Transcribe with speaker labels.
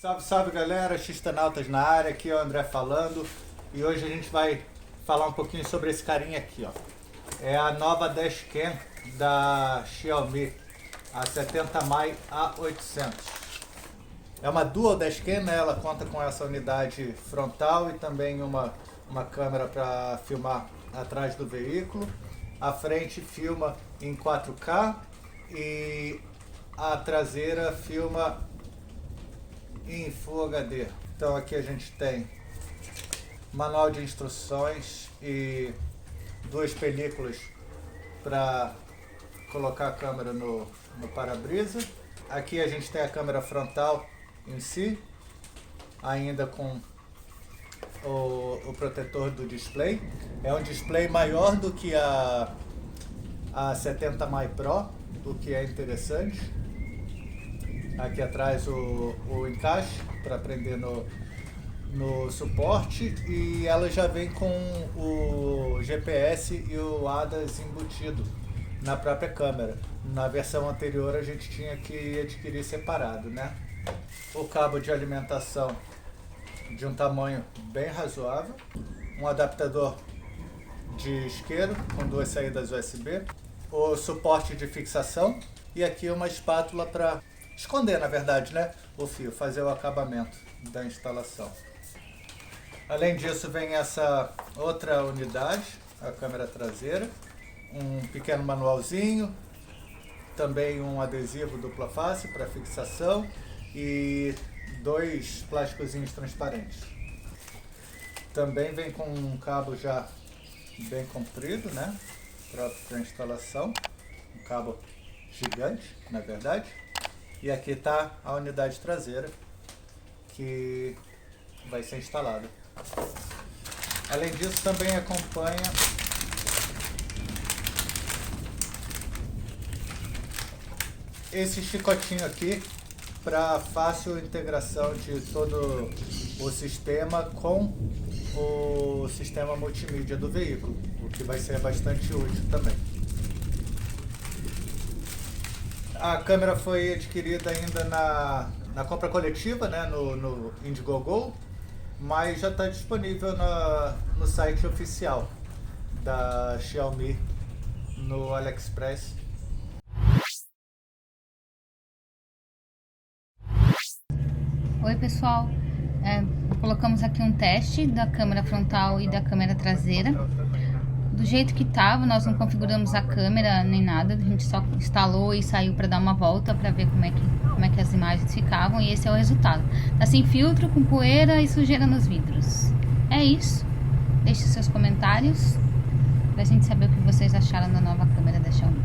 Speaker 1: Salve, salve galera, Xistanautas na área, aqui é o André falando e hoje a gente vai falar um pouquinho sobre esse carinha aqui, ó. É a nova dashcam da Xiaomi, a 70Mi A800. É uma dual dashcam, né? Ela conta com essa unidade frontal e também uma câmera para filmar atrás do veículo. A frente filma em 4K e a traseira filma em Full HD. Então aqui a gente tem manual de instruções e duas películas para colocar a câmera no para-brisa. Aqui a gente tem a câmera frontal em si, ainda com o protetor do display. É um display maior do que a 70Mi Pro, o que é interessante. Aqui atrás o encaixe para prender no suporte, e ela já vem com o GPS e o ADAS embutido na própria câmera. Na versão anterior a gente tinha que adquirir separado, né? O cabo de alimentação de um tamanho bem razoável, um adaptador de isqueiro com duas saídas USB, o suporte de fixação e aqui uma espátula para esconder, na verdade, né, o fio, fazer o acabamento da instalação. Além disso vem essa outra unidade, a câmera traseira, um pequeno manualzinho, também um adesivo dupla face para fixação e dois plásticozinhos transparentes. Também vem com um cabo já bem comprido, né, para instalação, um cabo gigante, na verdade. E aqui está a unidade traseira que vai ser instalada. Além disso, também acompanha esse chicotinho aqui para fácil integração de todo o sistema com o sistema multimídia do veículo, o que vai ser bastante útil também. A câmera foi adquirida ainda na compra coletiva, né, no Indiegogo, mas já está disponível no site oficial da Xiaomi no AliExpress.
Speaker 2: Oi pessoal, colocamos aqui um teste da câmera frontal e da câmera traseira. Do jeito que estava, nós não configuramos a câmera nem nada, a gente só instalou e saiu para dar uma volta para ver como é que as imagens ficavam, e esse é o resultado. Tá sem filtro, com poeira e sujeira nos vidros. É isso. Deixe seus comentários pra gente saber o que vocês acharam da nova câmera da Xiaomi.